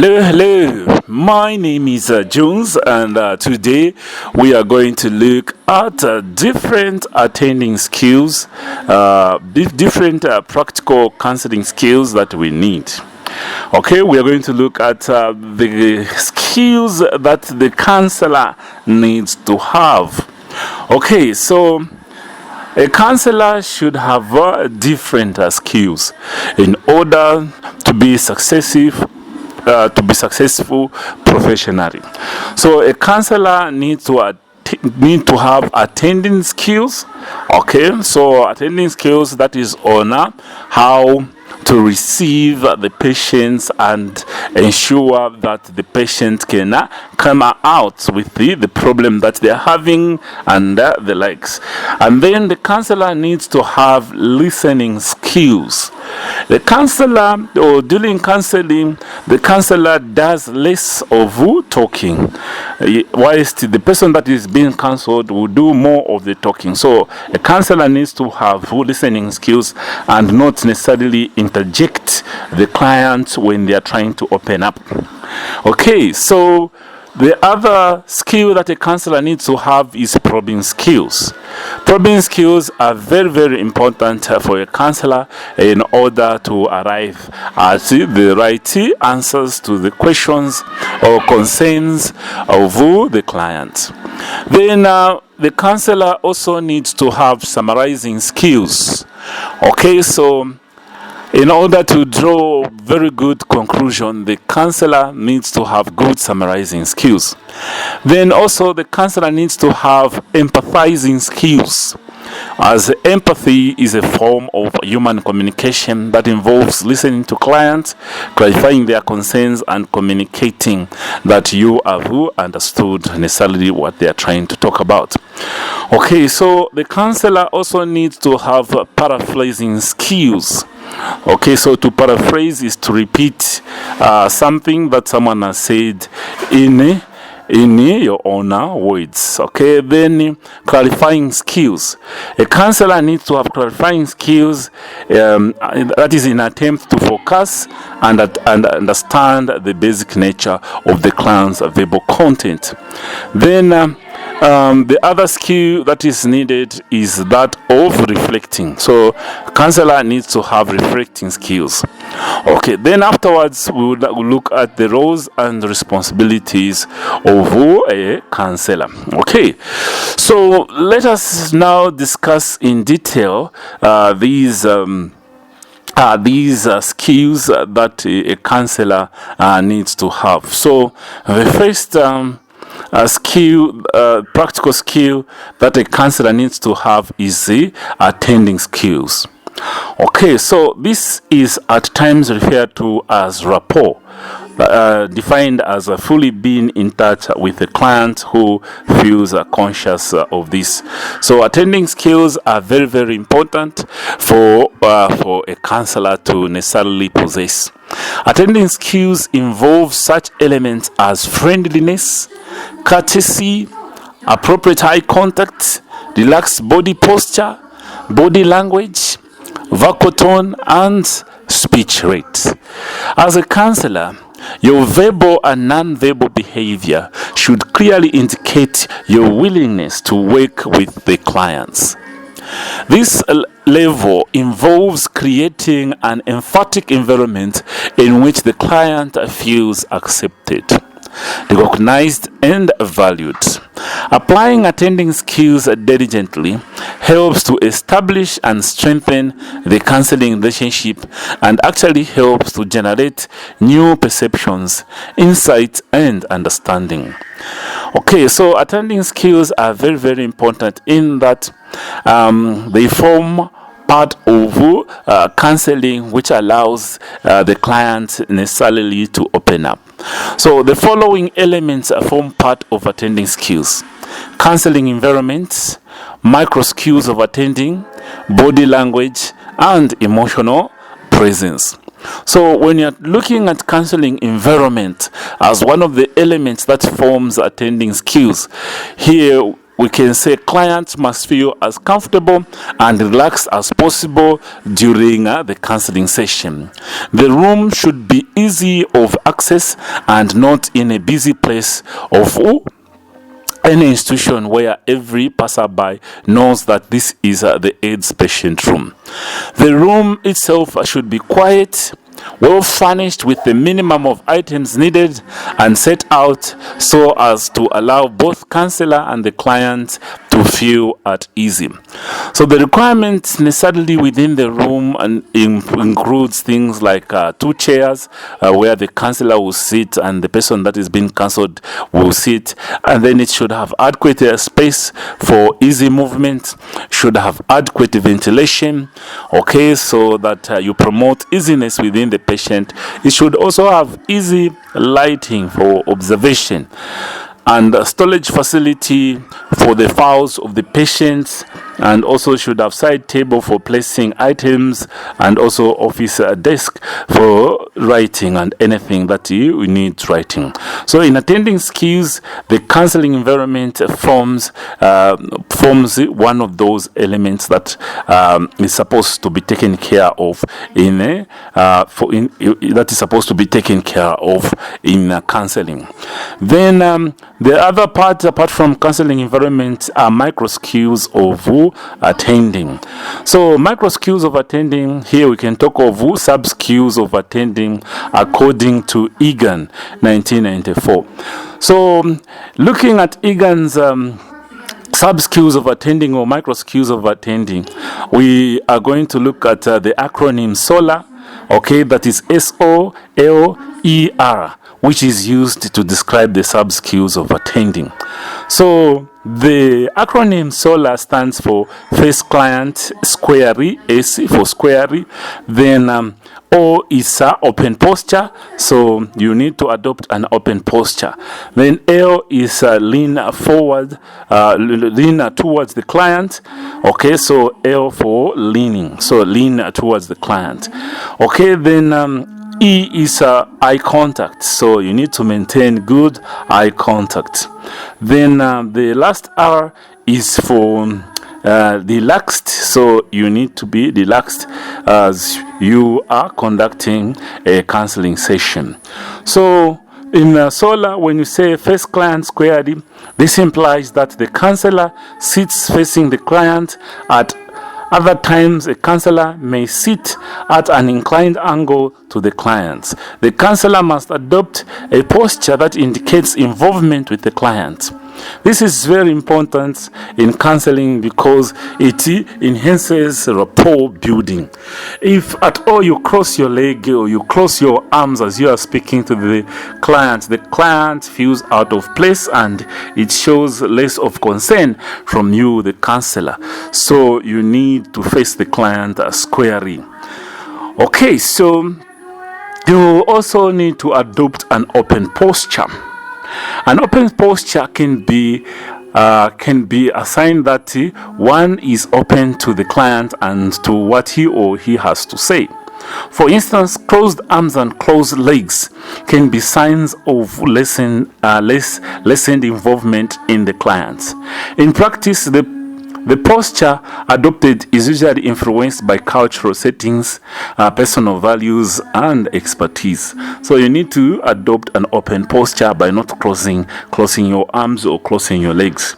Hello. My name is Jones, and today we are going to look at different attending skills, different practical counseling skills that we need. Okay, we are going to look at the skills that the counselor needs to have. Okay, so a counselor should have different skills in order to be successful professionally. So a counselor needs to have attending skills. Okay, so attending skills, that is on how to receive the patients and ensure that the patient can come out with the problem that they are having and the likes. And then the counselor needs to have listening skills. The counselor, or during counseling, the counselor does less of talking, whilst the person that is being counseled will do more of the talking. So a counselor needs to have listening skills and not necessarily interject the client when they are trying to open up. Okay, so the other skill that a counselor needs to have is probing skills. Probing skills are very, very important for a counselor in order to arrive at the right answers to the questions or concerns of the client. Then the counselor also needs to have summarizing skills. Okay, so in order to draw very good conclusion, the counselor needs to have good summarizing skills. Then also the counselor needs to have empathizing skills, as empathy is a form of human communication that involves listening to clients, clarifying their concerns, and communicating that you have understood necessarily what they are trying to talk about. Okay, so the counselor also needs to have paraphrasing skills. Okay, so to paraphrase is to repeat something that someone has said in your own words. Okay, then clarifying skills. A counselor needs to have clarifying skills, that is in attempt to focus and understand the basic nature of the client's verbal content. Then the other skill that is needed is that of reflecting. So counselor needs to have reflecting skills. Okay, then afterwards we will look at the roles and responsibilities of a counselor. Okay, so let us now discuss in detail these skills that a counselor needs to have. So the first practical skill that a counselor needs to have is the attending skills. Okay, so this is at times referred to as rapport, defined as fully being in touch with the client who feels conscious of this. So attending skills are very, very important for a counselor to necessarily possess. Attending skills involve such elements as friendliness, courtesy, appropriate eye contact, relaxed body posture, body language, vocal tone, and speech rate. As a counselor, your verbal and non-verbal behavior should clearly indicate your willingness to work with the clients. This level involves creating an emphatic environment in which the client feels accepted, recognized, and valued. Applying attending skills diligently helps to establish and strengthen the counseling relationship and actually helps to generate new perceptions, insights, and understanding. Okay, so attending skills are very, very important in that they form part of counseling, which allows the client necessarily to open up. So the following elements form part of attending skills: counseling environments, micro skills of attending, body language, and emotional presence. So when you're looking at counseling environment as one of the elements that forms attending skills, here we can say clients must feel as comfortable and relaxed as possible during the counseling session. The room should be easy of access and not in a busy place of any institution where every passerby knows that this is the AIDS patient room. The room itself should be quiet, well furnished with the minimum of items needed and set out so as to allow both counselor and the client to feel at ease. So the requirements necessarily within the room includes things like 2 chairs where the counselor will sit and the person that is being counseled will sit, and then it should have adequate space for easy movement, should have adequate ventilation, okay, so that you promote easiness within the patient. It should also have easy lighting for observation, and a storage facility for the files of the patients, and also should have side table for placing items, and also office desk for writing and anything that you need writing. So in attending skills, the counseling environment forms one of those elements that is supposed to be taken care of that is supposed to be taken care of in counseling. Then the other part, apart from counseling environment, are micro skills of attending. So micro skills of attending, here we can talk of sub skills of attending according to Egan 1994. So looking at Egan's sub skills of attending or micro skills of attending, we are going to look at the acronym SOLAR, okay, that is SOLER, which is used to describe the sub skills of attending. So the acronym SOLAR stands for Face Client Squarey, S for Squarey. Then O is open posture, so you need to adopt an open posture. Then L is lean forward, lean towards the client. Okay, so L for leaning, so lean towards the client. Okay, then E is eye contact, so you need to maintain good eye contact. Then the last R is for relaxed, so you need to be relaxed as you are conducting a counseling session. So in SOLAR, when you say face client squarely, this implies that the counselor sits facing the client. At other times, a counselor may sit at an inclined angle to the client. The counselor must adopt a posture that indicates involvement with the client. This is very important in counseling because it enhances rapport building. If at all you cross your leg or you cross your arms as you are speaking to the client feels out of place and it shows less of concern from you, the counselor. So you need to face the client squarely. Okay, so you also need to adopt an open posture. An open posture can be a sign that one is open to the client and to what he or he has to say. For instance, crossed arms and closed legs can be signs of lessened involvement in the client. In practice, the posture adopted is usually influenced by cultural settings, personal values, and expertise. So you need to adopt an open posture by not crossing your arms or crossing your legs.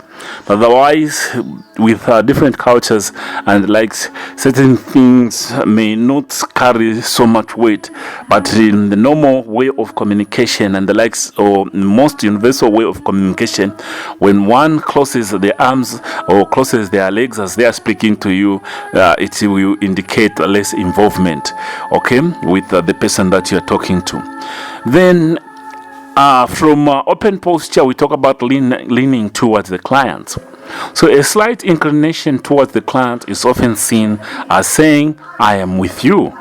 Otherwise, with different cultures and likes, certain things may not carry so much weight, but in the normal way of communication and the likes, or most universal way of communication, when one crosses their arms or crosses their legs as they are speaking to you, it will indicate less involvement, okay, with the person that you're talking to. Then from open posture, we talk about leaning towards the client. So a slight inclination towards the client is often seen as saying, I am with you.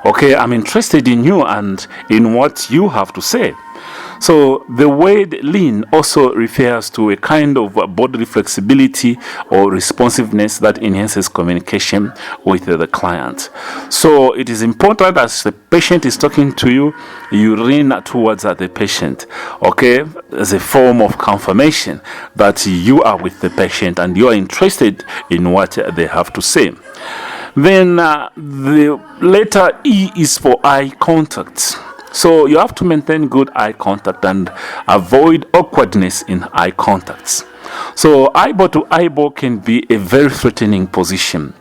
Okay, I'm interested in you and in what you have to say. So the word lean also refers to a kind of bodily flexibility or responsiveness that enhances communication with the client. So it is important, as the patient is talking to you, you lean towards the patient, okay, as a form of confirmation that you are with the patient and you are interested in what they have to say. Then the letter E is for eye contact. So you have to maintain good eye contact and avoid awkwardness in eye contacts. So eyeball to eyeball can be a very threatening position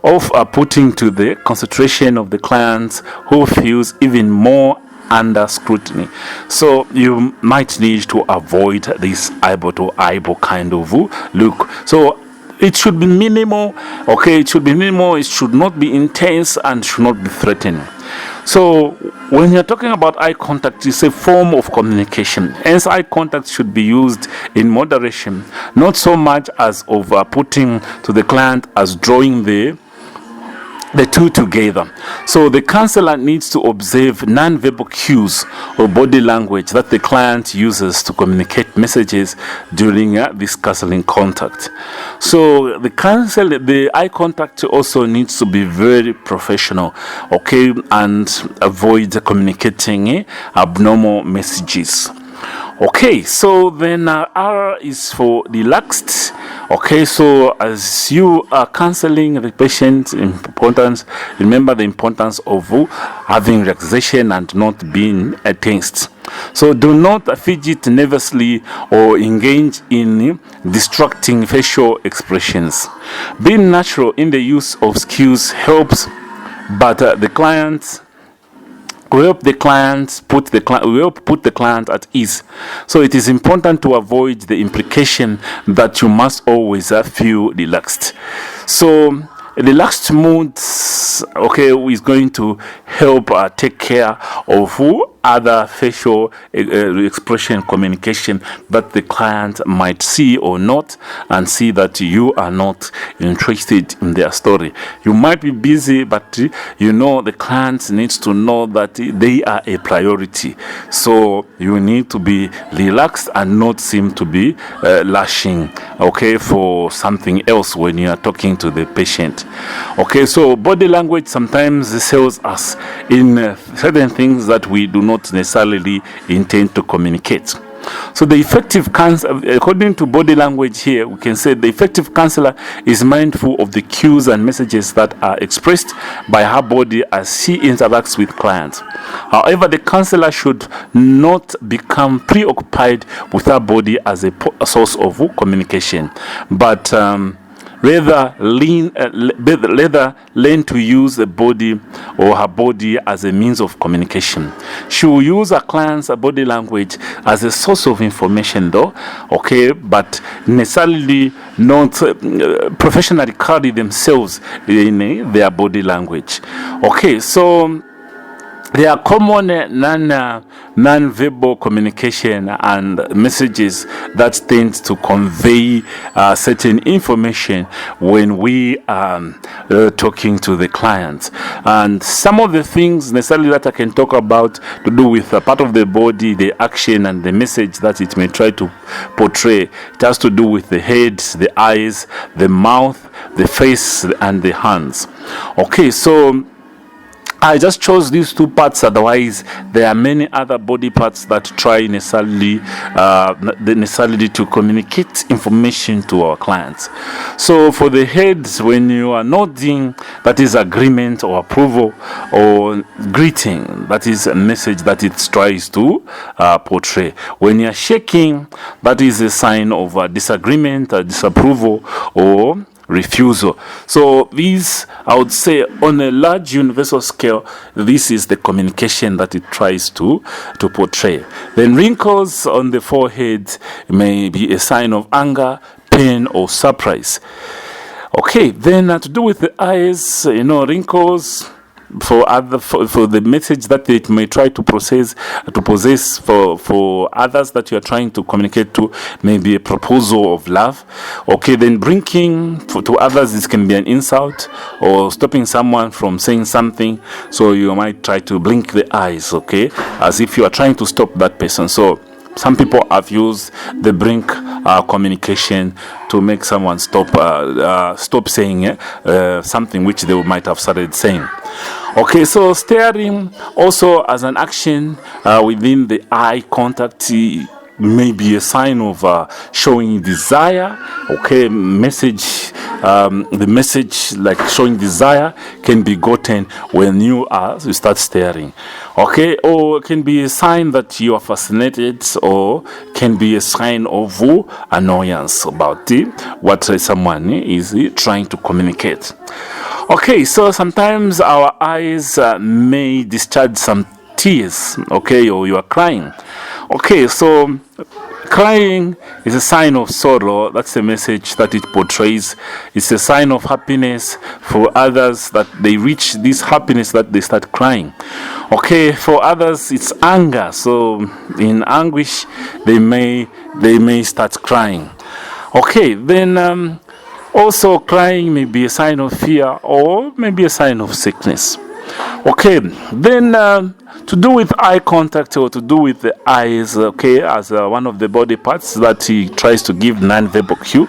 of putting to the concentration of the client who feels even more under scrutiny. So you might need to avoid this eyeball to eyeball kind of look. So it should be minimal, okay? It should be minimal, it should not be intense, and should not be threatening. So when you're talking about eye contact, it's a form of communication. Hence, eye contact should be used in moderation, not so much as over putting to the client as drawing the two together. So the counselor needs to observe non-verbal cues or body language that the client uses to communicate messages during this counseling contact. So the eye contact also needs to be very professional, okay, and avoid communicating abnormal messages. Okay, so then R is for relaxed. Okay, so as you are counseling the patient, remember the importance of having relaxation and not being tensed. So do not fidget nervously or engage in distracting facial expressions. Being natural in the use of skills helps, but the client will help put the client at ease. So it is important to avoid the implication that you must always feel relaxed. So relaxed mood, okay, is going to help take care of other facial expression communication that the client might see or not, and see that you are not interested in their story. You might be busy, but you know the client needs to know that they are a priority. So you need to be relaxed and not seem to be lashing, okay, for something else when you are talking to the patient. Okay, so body language sometimes tells us in certain things that we do not necessarily intend to communicate. So the effective counselor, according to body language here, we can say the effective counselor is mindful of the cues and messages that are expressed by her body as she interacts with clients. However, the counselor should not become preoccupied with her body as a source of communication, but rather learn to use the body or her body as a means of communication. She will use her client's body language as a source of information, though, okay, but necessarily not professionally carry themselves in their body language. Okay, so there are common non-verbal communication and messages that tend to convey certain information when we are talking to the client. And some of the things necessarily that I can talk about to do with a part of the body, the action and the message that it may try to portray. It has to do with the head, the eyes, the mouth, the face and the hands. Okay, so I just chose these two parts, otherwise there are many other body parts that try necessarily to communicate information to our clients. So for the head, when you are nodding, that is agreement or approval, or greeting, that is a message that it tries to portray. When you are shaking, that is a sign of disagreement, disapproval, or refusal. So these, I would say, on a large universal scale, this is the communication that it tries to portray. Then wrinkles on the forehead may be a sign of anger, pain, or surprise. Okay, then to do with the eyes, wrinkles, for the message that it may try to possess for others that you are trying to communicate to, maybe a proposal of love. Okay, then blinking to others, this can be an insult, or stopping someone from saying something, so you might try to blink the eyes, okay, as if you are trying to stop that person. So some people have used the blink communication to make someone stop saying something which they might have started saying. Okay, so staring also as an action within the eye contact may be a sign of showing desire. Okay, the message like showing desire can be gotten when you start staring. Okay, or it can be a sign that you are fascinated, or can be a sign of annoyance about what someone is trying to communicate. Okay, so sometimes our eyes may discharge some tears, okay, or you are crying. Okay, so crying is a sign of sorrow. That's the message that it portrays. It's a sign of happiness for others, that they reach this happiness that they start crying. Okay, for others it's anger. So in anguish they may start crying. Okay, then also crying may be a sign of fear, or maybe a sign of sickness. Okay, then to do with eye contact, or to do with the eyes, okay, as one of the body parts that he tries to give non-verbal cue.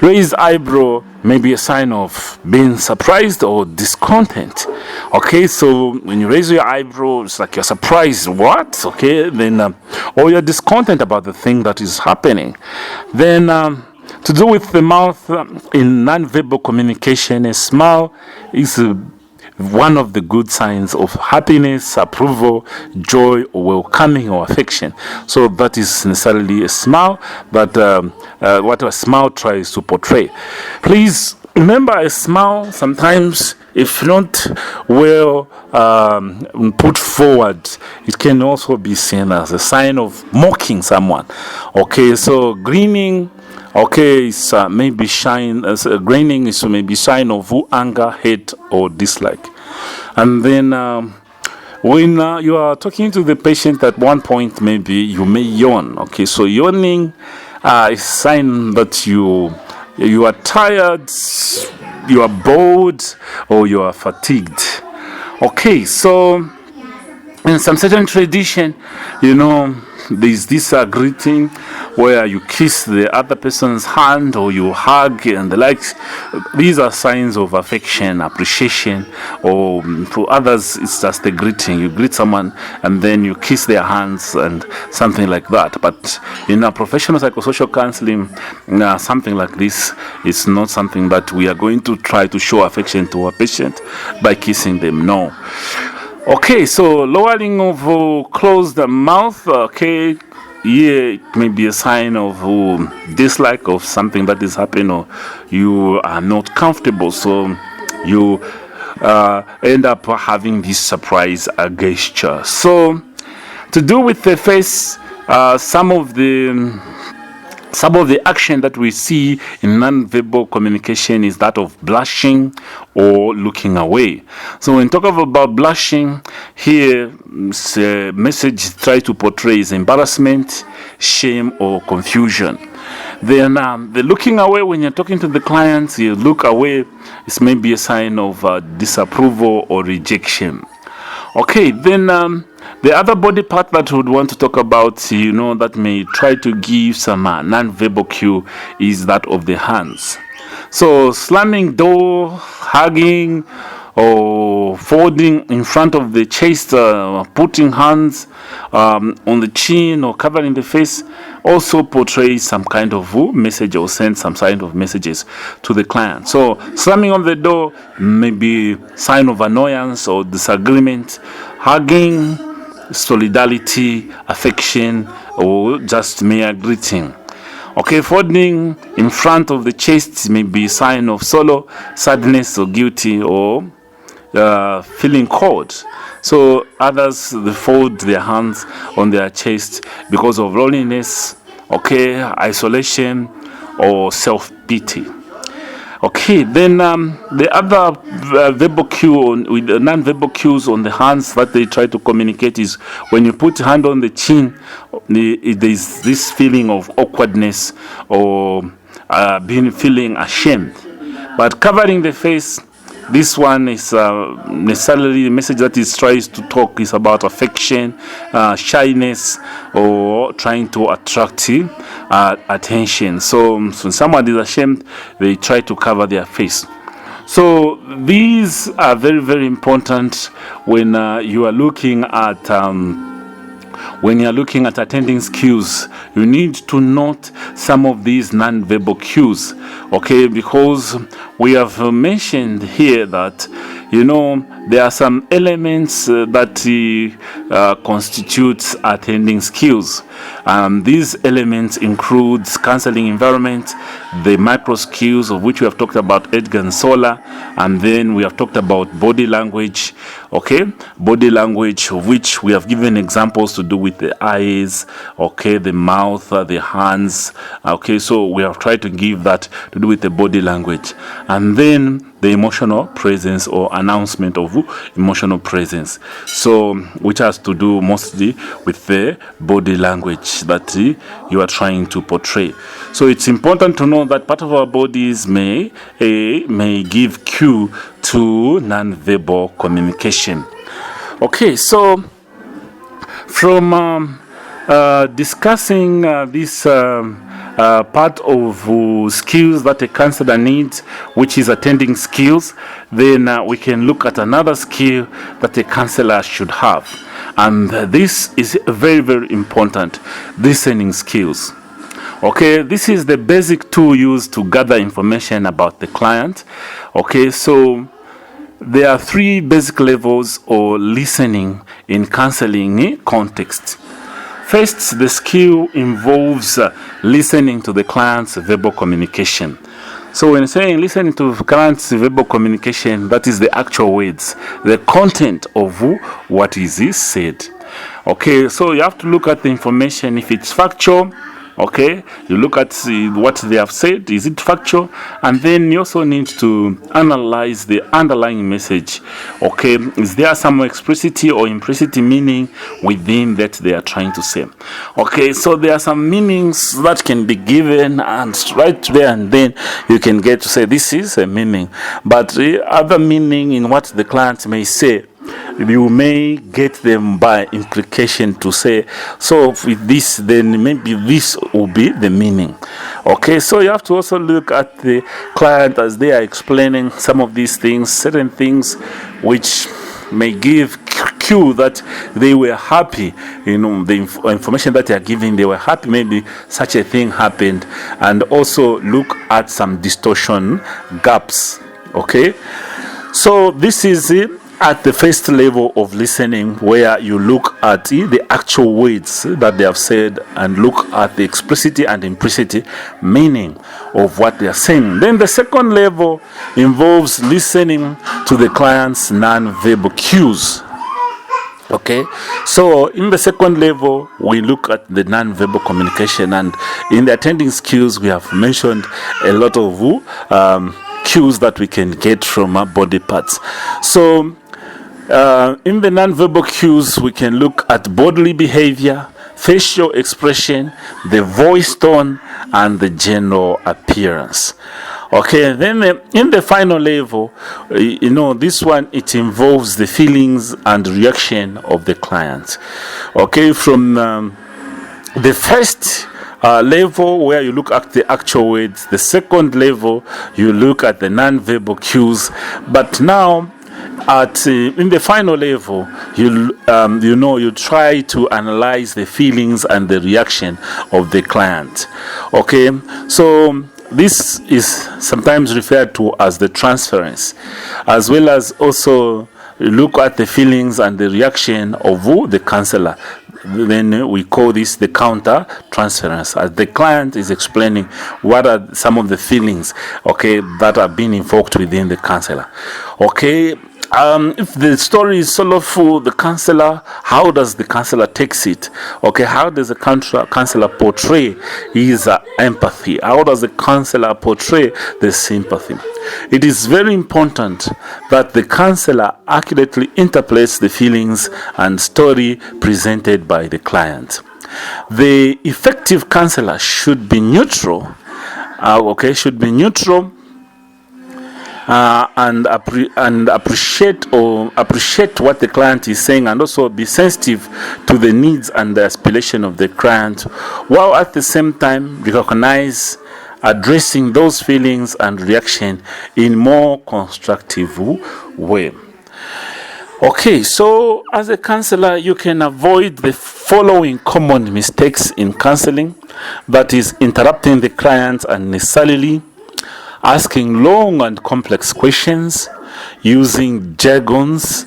Raised eyebrow may be a sign of being surprised or discontent. Okay, so when you raise your eyebrow, it's like you're surprised. What? Okay, then or you're discontent about the thing that is happening. Then to do with the mouth, in non-verbal communication, a smile is one of the good signs of happiness, approval, joy, or welcoming, or affection. So that is necessarily a smile, but what a smile tries to portray. Please remember, a smile sometimes, if not well put forward, it can also be seen as a sign of mocking someone. Okay, so grinning, okay, it's maybe grinning is maybe sign of anger, hate, or dislike. And then when you are talking to the patient, at one point maybe you may yawn. Okay, so yawning is a sign that you are tired, you are bored, or you are fatigued. Okay, so in some certain tradition, there's this greeting where you kiss the other person's hand, or you hug and the likes. These are signs of affection, appreciation, or for others it's just a greeting. You greet someone and then you kiss their hands and something like that. But in a professional psychosocial counseling, something like this is not something that we are going to try to show affection to a patient by kissing them. No. Okay, so lowering of closed mouth, okay, yeah, it may be a sign of dislike of something that is happening, or you are not comfortable, so you end up having this surprise gesture. So to do with the face, some of the action that we see in non-verbal communication is that of blushing or looking away. So when talk about blushing, here the message try to portray is embarrassment, shame, or confusion. Then the looking away, when you're talking to the clients, you look away, it's maybe a sign of disapproval or rejection. Okay, then the other body part that we would want to talk about, that may try to give some non-verbal cue, is that of the hands. So slamming door, hugging, or folding in front of the chest, putting hands on the chin or covering the face, also portrays some kind of message, or send some kind of messages to the client. So slamming on the door may be sign of annoyance or disagreement. Hugging, solidarity, affection, or just mere greeting. Okay, folding in front of the chest may be sign of sorrow, sadness, or guilty, or feeling cold. So others, they fold their hands on their chest because of loneliness, okay, isolation, or self-pity. Okay, then the other verbal cue with the non-verbal cues on the hands that they try to communicate is when you put hand on the chin, there's this feeling of awkwardness or feeling ashamed. But covering the face, this one is necessarily the message that it tries to talk is about affection, shyness, or trying to attract attention. So when somebody is ashamed, they try to cover their face. So these are very, very important when you are looking at attending cues. You need to note some of these non-verbal cues, okay, because we have mentioned here that there are some elements that constitutes attending skills. These elements include counseling environment, the micro skills of which we have talked about Edgar and Sola, and then we have talked about body language, okay, body language of which we have given examples to do with the eyes, okay, the mouth, the hands, okay, so we have tried to give that to do with the body language, and then the emotional presence or announcement of emotional presence, so which has to do mostly with the body language that you are trying to portray. So it's important to know that part of our bodies may give cue to non-verbal communication. Okay, so from discussing this part of skills that a counselor needs, which is attending skills, then we can look at another skill that a counselor should have, and this is very, very important: listening skills. Okay, this is the basic tool used to gather information about the client. Okay, so there are 3 basic levels of listening in counseling context. First, the skill involves listening to the client's verbal communication. So when saying listening to the client's verbal communication, that is the actual words, the content of what is said. Okay, so you have to look at the information. If it's factual, okay, you look at what they have said, is it factual? And then you also need to analyze the underlying message. Okay, is there some explicit or implicit meaning within that they are trying to say? Okay, so there are some meanings that can be given, and right there and then you can get to say this is a meaning. But the other meaning in what the client may say, you may get them by implication to say, so with this, then maybe this will be the meaning. Okay, so you have to also look at the client as they are explaining some of these things, certain things which may give cue that they were happy, the information that they are giving, they were happy, maybe such a thing happened, and also look at some distortion gaps. Okay, so this is it. At the first level of listening, where you look at the actual words that they have said and look at the explicit and implicit meaning of what they are saying. Then the second level involves listening to the client's non-verbal cues. Okay, so in the second level, we look at the non-verbal communication, and in the attending skills, we have mentioned a lot of cues that we can get from our body parts. So in the non-verbal cues, we can look at bodily behavior, facial expression, the voice tone, and the general appearance. Okay, then in the final level, this one, it involves the feelings and reaction of the client. Okay, from the first level where you look at the actual words, the second level, you look at the non-verbal cues, but now in the final level, you try to analyze the feelings and the reaction of the client. Okay, so this is sometimes referred to as the transference, as well as also look at the feelings and the reaction of the counselor. Then we call this the counter transference, as the client is explaining what are some of the feelings, okay, that are being invoked within the counselor. Okay, If the story is sorrowful, the counselor, how does the counselor takes it? Okay, how does the counselor portray his empathy? How does the counselor portray the sympathy? It is very important that the counselor accurately interprets the feelings and story presented by the client. The effective counselor should be neutral. Should be neutral. And appreciate what the client is saying, and also be sensitive to the needs and the aspiration of the client, while at the same time recognize addressing those feelings and reaction in more constructive way. Okay, so as a counselor, you can avoid the following common mistakes in counseling, that is interrupting the client unnecessarily, asking long and complex questions, using jargons,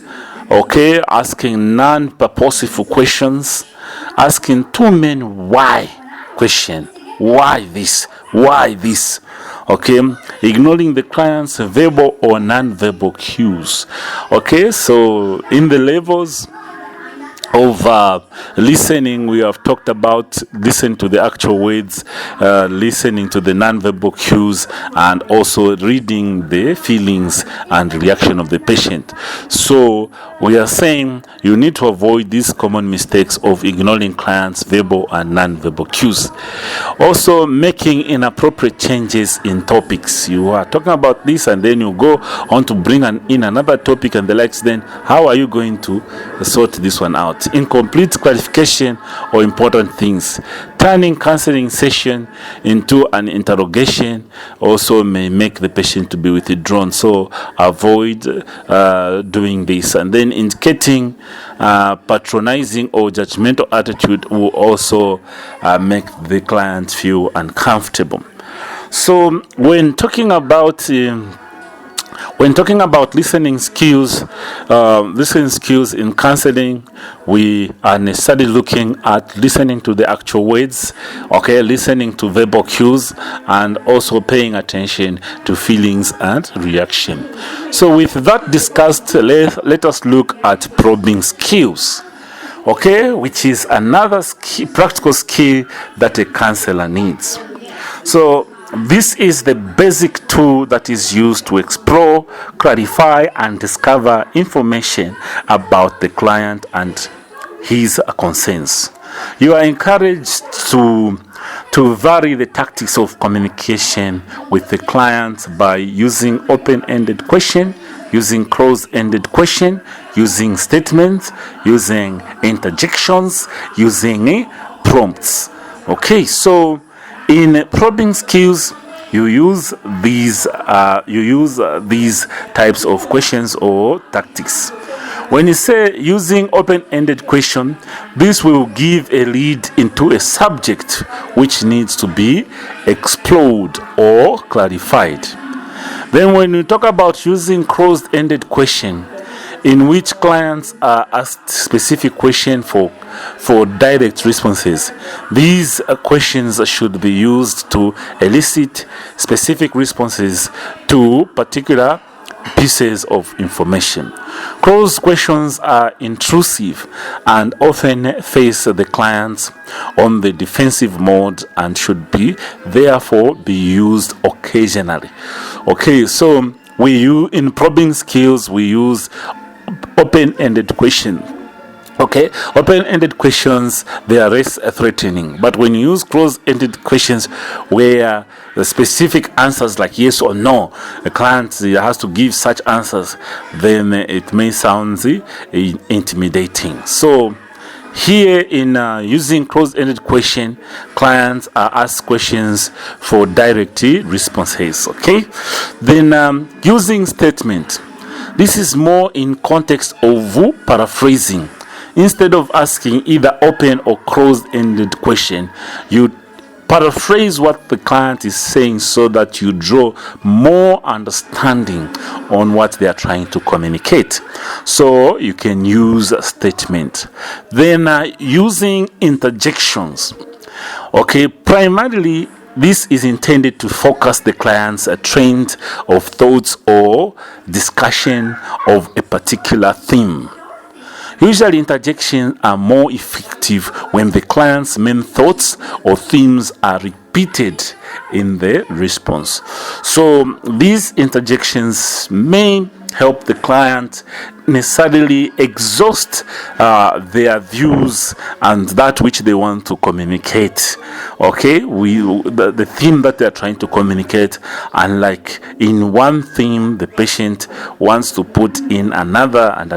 asking non-purposeful questions, asking too many why question, why this, ignoring the client's verbal or non-verbal cues. So in the levels of listening, we have talked about listening to the actual words, listening to the non-verbal cues, and also reading the feelings and reaction of the patient. So we are saying you need to avoid these common mistakes of ignoring clients' verbal and non-verbal cues. Also, making inappropriate changes in topics. You are talking about this and then you go on to bring in another topic and the likes. Then how are you going to sort this one out? Incomplete clarification or important things. Turning counseling session into an interrogation also may make the patient to be withdrawn. So avoid doing this. And then indicating patronizing or judgmental attitude will also make the client feel uncomfortable. So when talking about listening skills in counseling, we are necessarily looking at listening to the actual words, listening to verbal cues, and also paying attention to feelings and reaction. So with that discussed, let us look at probing skills, which is another practical skill that a counselor needs. So this is the basic tool that is used to explore, clarify, and discover information about the client and his concerns. You are encouraged to vary the tactics of communication with the client by using open-ended question, using closed-ended question, using statements, using interjections, using prompts. So in probing skills, you use these types of questions or tactics. When you say using open-ended question, this will give a lead into a subject which needs to be explored or clarified. Then when you talk about using closed-ended question, in which clients are asked specific questions for direct responses. These questions should be used to elicit specific responses to particular pieces of information. Closed questions are intrusive and often face the clients on the defensive mode and should therefore be used occasionally. So in probing skills, we use open-ended question. Open-ended questions, they are less threatening. But when you use closed-ended questions where the specific answers like yes or no, the client has to give such answers, then it may sound intimidating. So here in using closed-ended question, clients are asked questions for direct responses. Then using statement. This is more in context of paraphrasing. Instead of asking either open or closed-ended question, you paraphrase what the client is saying so that you draw more understanding on what they are trying to communicate. So you can use a statement. Then using interjections. Primarily this is intended to focus the client's trend of thoughts or discussion of a particular theme. Usually, interjections are more effective when the client's main thoughts or themes are repeated in the response. So, these interjections may help the client necessarily exhaust their views and that which they want to communicate. Okay, the theme that they are trying to communicate, and like in one theme the patient wants to put in another, and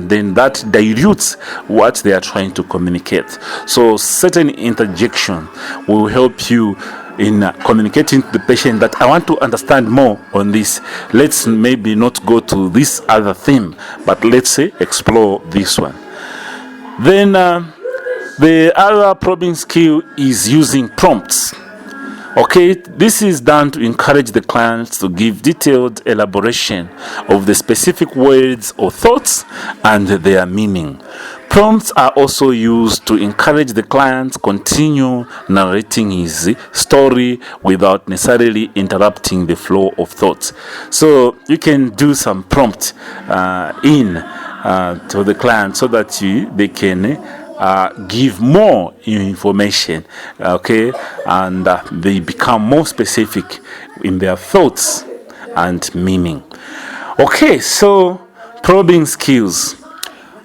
then that dilutes what they are trying to communicate. So certain interjection will help you in communicating to the patient that I want to understand more on this. Let's maybe not go to this other theme, but let's say explore this one. Then the other probing skill is using prompts. Okay, this is done to encourage the clients to give detailed elaboration of the specific words or thoughts and their meaning. Prompts are also used to encourage the client to continue narrating his story without necessarily interrupting the flow of thoughts. So you can do some prompt to the client so that they can give more information, okay, and they become more specific in their thoughts and meaning. Okay, so probing skills.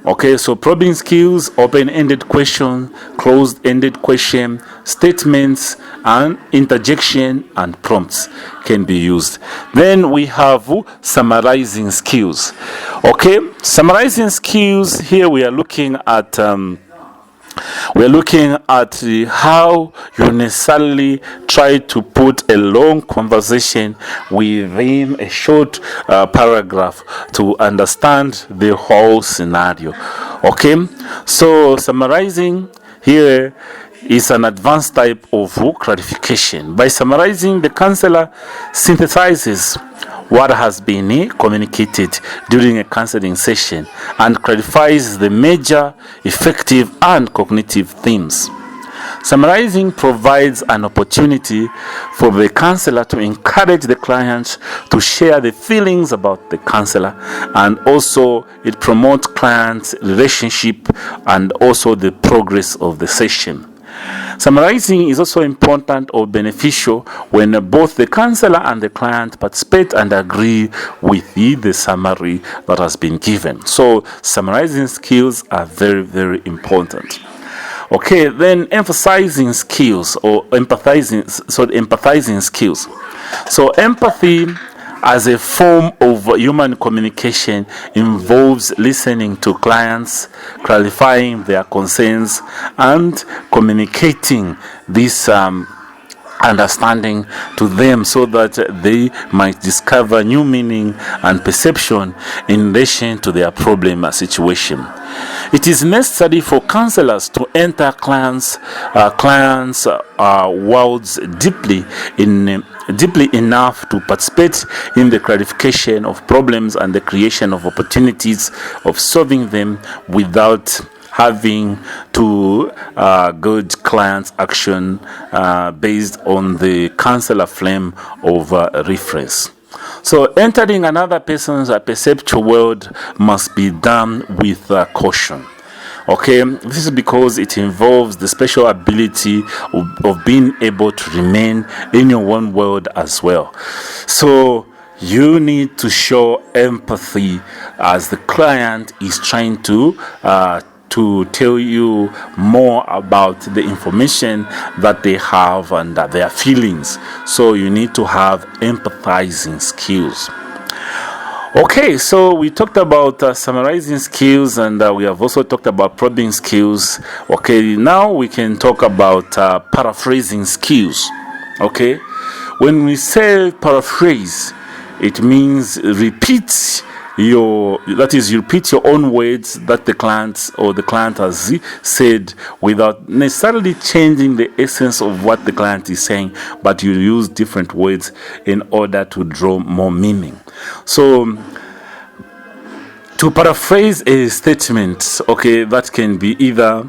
Okay, so probing skills: open-ended question, closed-ended question, statements, and interjection and prompts can be used. Then we have summarizing skills. Okay, summarizing skills. Here we are looking at how you necessarily try to put a long conversation within a short paragraph to understand the whole scenario. Okay, so summarizing here is an advanced type of clarification. By summarizing, the counselor synthesizes what has been communicated during a counseling session and clarifies the major, effective, and cognitive themes. Summarizing provides an opportunity for the counselor to encourage the client to share the feelings about the counselor, and also it promotes client relationship and also the progress of the session. Summarizing is also important or beneficial when both the counselor and the client participate and agree with the summary that has been given. So summarizing skills are very, very important. Okay, then emphasizing skills or empathizing skills. So empathy as a form of human communication involves listening to clients, clarifying their concerns, and communicating this understanding to them so that they might discover new meaning and perception in relation to their problem situation. It is necessary for counselors to enter clients' worlds deeply enough to participate in the clarification of problems and the creation of opportunities of solving them without having to gauge client's action based on the counselor frame of reference. So entering another person's perceptual world must be done with caution. Okay, this is because it involves the special ability of being able to remain in your own world as well. So you need to show empathy as the client is trying to tell you more about the information that they have and their feelings. So you need to have empathizing skills. Okay, so we talked about summarizing skills, and we have also talked about probing skills. Okay, now we can talk about paraphrasing skills. Okay, when we say paraphrase, it means repeat your own words that the client has said without necessarily changing the essence of what the client is saying, but you use different words in order to draw more meaning. So to paraphrase a statement, okay, that can be either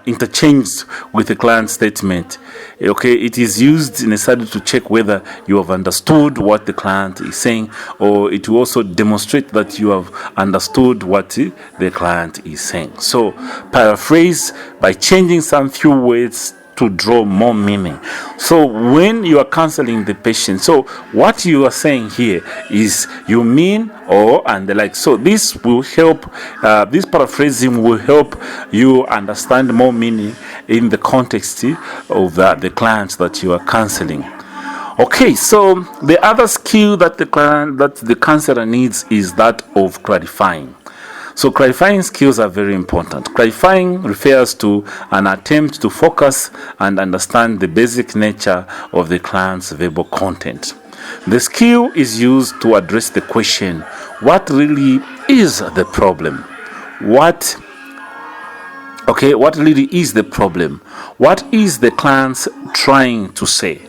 interchanged with a client statement. Okay, it is used necessarily to check whether you have understood what the client is saying, or it will also demonstrate that you have understood what the client is saying. So paraphrase by changing some few words to draw more meaning. So when you are counseling the patient, so what you are saying here is you mean or and the like. So this will help, this paraphrasing will help you understand more meaning in the context of the clients that you are counseling. Okay, so the other skill that the counselor needs is that of clarifying. So clarifying skills are very important. Clarifying refers to an attempt to focus and understand the basic nature of the client's verbal content. The skill is used to address the question, what really is the problem? What really is the problem? What is the client trying to say?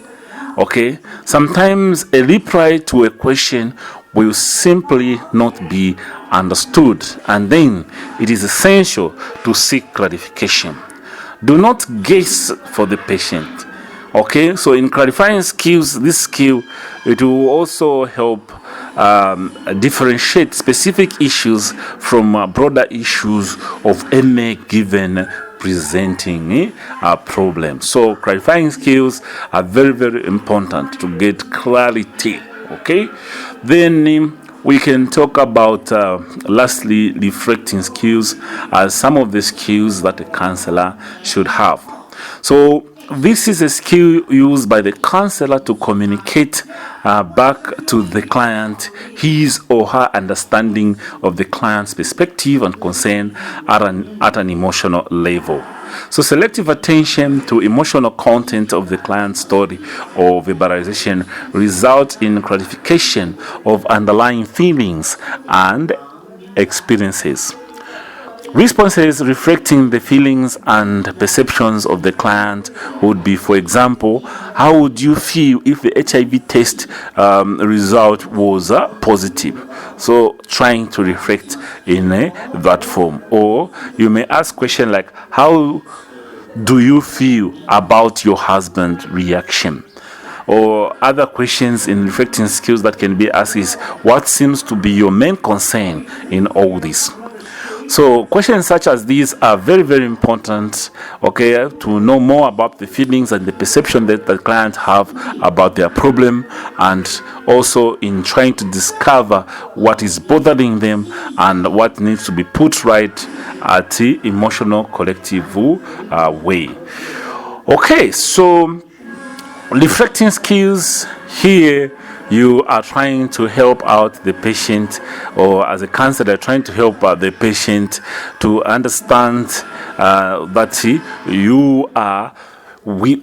Okay, sometimes a reply to a question will simply not be understood, and then it is essential to seek clarification. Do not guess for the patient. Okay, so in clarifying skills, this skill, it will also help differentiate specific issues from broader issues of any given presenting a problem. So clarifying skills are very, very important to get clarity. Okay, then we can talk about lastly reflecting skills as some of the skills that a counselor should have. So this is a skill used by the counselor to communicate back to the client his or her understanding of the client's perspective and concern at an emotional level. So selective attention to emotional content of the client's story or verbalization results in clarification of underlying feelings and experiences. Responses reflecting the feelings and perceptions of the client would be, for example, how would you feel if the HIV test result was positive? So trying to reflect in that form. Or you may ask questions like, how do you feel about your husband's reaction? Or other questions in reflecting skills that can be asked is, what seems to be your main concern in all this? So questions such as these are very, very important, okay, to know more about the feelings and the perception that the clients have about their problem, and also in trying to discover what is bothering them and what needs to be put right at the emotional collective way. Okay, so reflecting skills here, you are trying to help out the patient, or as a counselor trying to help out the patient to understand that you are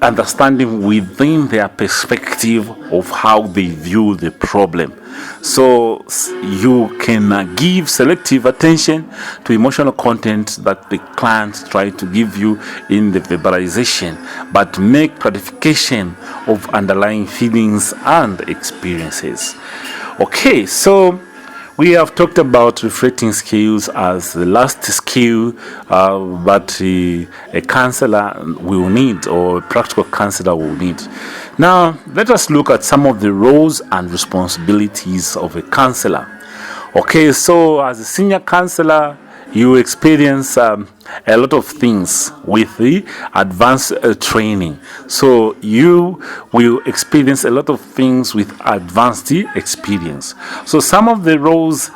understanding within their perspective of how they view the problem. So you can give selective attention to emotional content that the client try to give you in the verbalization, but make clarification of underlying feelings and experiences. Okay, so we have talked about reflecting skills as the last skill that a counselor will need, or a practical counselor will need. Now, let us look at some of the roles and responsibilities of a counselor. Okay, so as a senior counselor, you experience a lot of things with the advanced training. So you will experience a lot of things with advanced experience. So some of the roles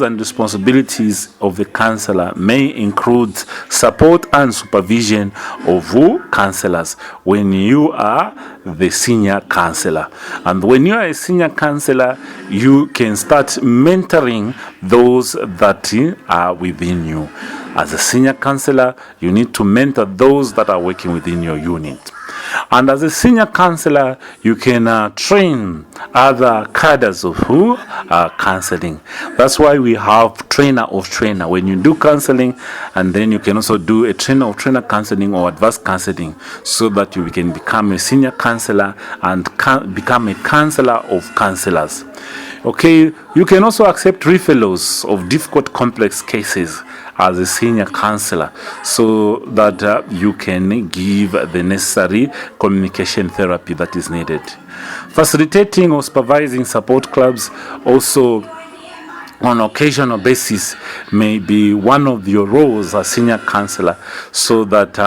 and responsibilities of the counselor may include support and supervision of counselors when you are the senior counselor. And when you are a senior counselor, you can start mentoring those that are within you. As a senior counselor, you need to mentor those that are working within your unit. And as a senior counselor, you can train other cadres of counseling. That's why we have trainer of trainer when you do counseling, and then you can also do a trainer of trainer counseling or advanced counseling, so that you can become a senior counselor and become a counselor of counselors. Okay, you can also accept referrals of difficult, complex cases as a senior counselor, so that you can give the necessary communication therapy that is needed. Facilitating or supervising support clubs also on occasional basis may be one of your roles as senior counselor, so that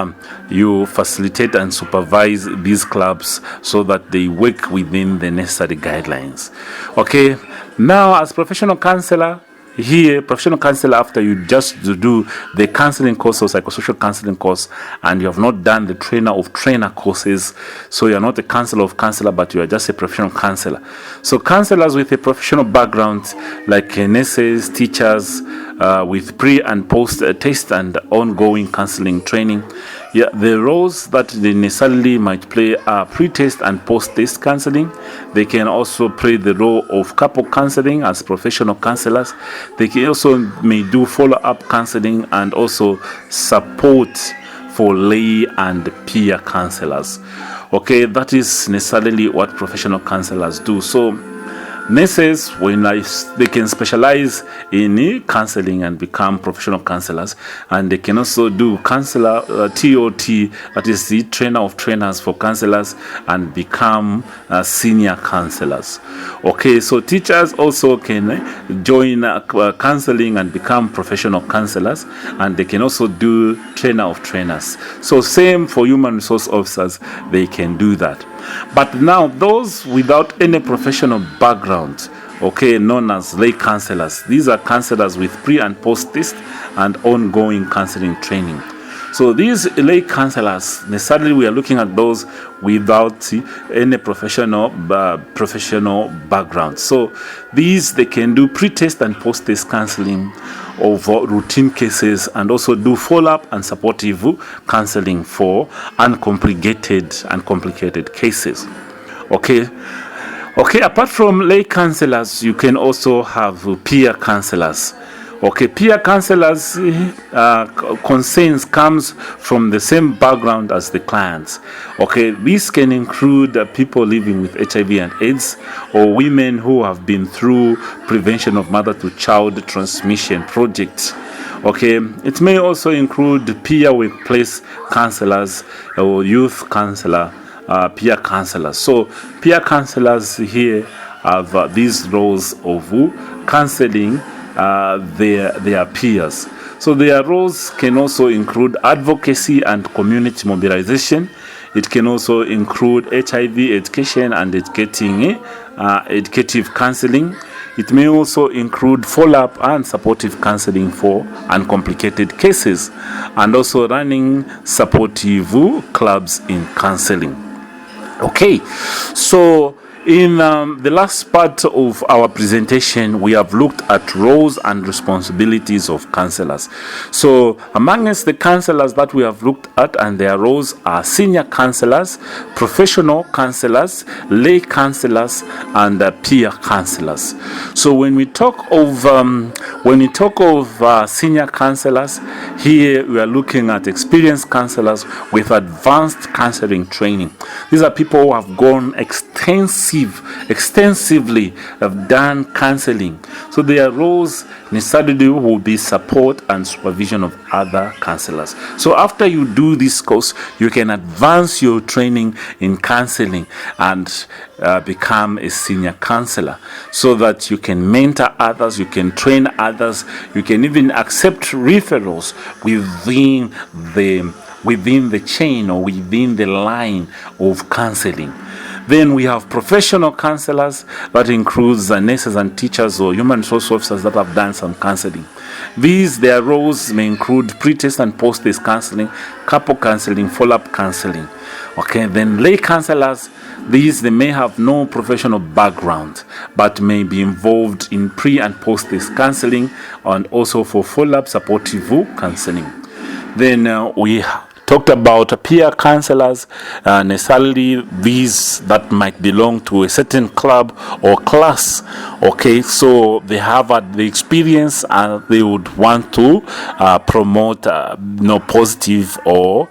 you facilitate and supervise these clubs so that they work within the necessary guidelines. Okay, now as professional counselor, after you just do the counseling course or psychosocial counseling course, and you have not done the trainer of trainer courses, so you're not a counselor of counselor, but you are just a professional counselor. So counselors with a professional background, like nurses, teachers, with pre and post test and ongoing counseling training, the roles that they necessarily might play are pre-test and post-test counseling. They can also play the role of couple counseling as professional counselors. They can also may do follow-up counseling and also support for lay and peer counselors. Okay, that is necessarily what professional counselors do. So nurses, they can specialize in counseling and become professional counselors, and they can also do counselor TOT, that is the trainer of trainers for counselors, and become senior counselors. Okay, so teachers also can join counseling and become professional counselors, and they can also do trainer of trainers. So same for human resource officers, they can do that. But now those without any professional background, okay, known as lay counselors, these are counselors with pre and post test and ongoing counseling training. So these lay counselors, necessarily we are looking at those without any professional background. So these, they can do pre-test and post-test counseling of routine cases, and also do follow-up and supportive counseling for uncomplicated cases. Okay, apart from lay counselors, you can also have peer counselors. Okay, peer counselors' concerns comes from the same background as the clients. Okay, this can include people living with HIV and AIDS, or women who have been through prevention of mother-to-child transmission projects. Okay, it may also include peer workplace counselors or youth counselor, peer counselors. So peer counselors here have these roles of counseling their peers. So their roles can also include advocacy and community mobilization. It can also include HIV education and educative counseling. It may also include follow-up and supportive counseling for uncomplicated cases, and also running supportive clubs in counseling. Okay, so in the last part of our presentation, we have looked at roles and responsibilities of counselors. So amongst the counselors that we have looked at and their roles are senior counselors, professional counselors, lay counselors, and peer counselors. So when we talk of senior counselors, here we are looking at experienced counselors with advanced counseling training. These are people who have gone extensively have done counseling. So their roles necessarily will be support and supervision of other counselors. So after you do this course, you can advance your training in counseling and become a senior counselor, so that you can mentor others, you can train others, you can even accept referrals within the chain or within the line of counseling. Then we have professional counselors, that includes nurses and teachers or human resource officers that have done some counseling. Their roles may include pre-test and post-test counseling, couple counseling, follow-up counseling. Okay, then lay counselors, they may have no professional background, but may be involved in pre- and post-test counseling, and also for follow-up supportive counseling. Then we talked about peer counselors, necessarily these that might belong to a certain club or class. Okay, so they have the experience and they would want to promote positive or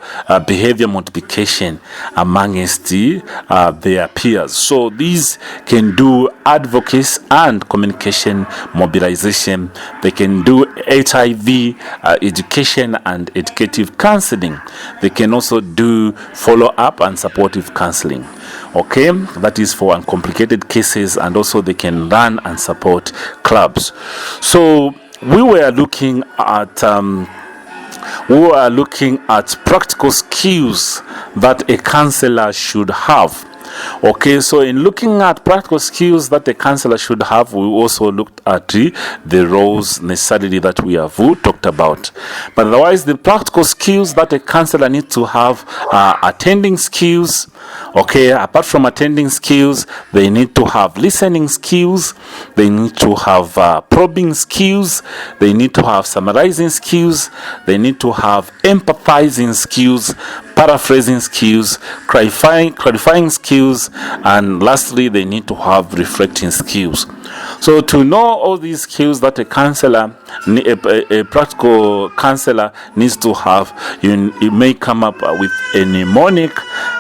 behavior multiplication amongst their peers. So these can do advocacy and communication mobilization. They can do HIV education and educative counseling. They can also do follow-up and supportive counseling. Okay, that is for uncomplicated cases, and also they can run and support clubs. So we were looking at practical skills that a counselor should have. Okay, so in looking at practical skills that a counselor should have, we also looked at the roles necessarily that we have talked about. But otherwise, the practical skills that a counselor needs to have are attending skills. Okay, apart from attending skills, they need to have listening skills, they need to have probing skills, they need to have summarizing skills, they need to have empathizing skills, paraphrasing skills, clarifying skills, and lastly, they need to have reflecting skills. So to know all these skills that a counselor, a practical counselor needs to have, you may come up with a mnemonic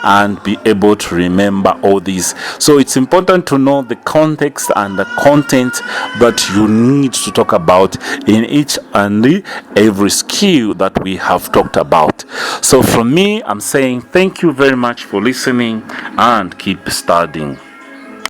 and be able to remember all these. So it's important to know the context and the content that you need to talk about in each and every skill that we have talked about. So from me, I'm saying thank you very much for listening and keep studying.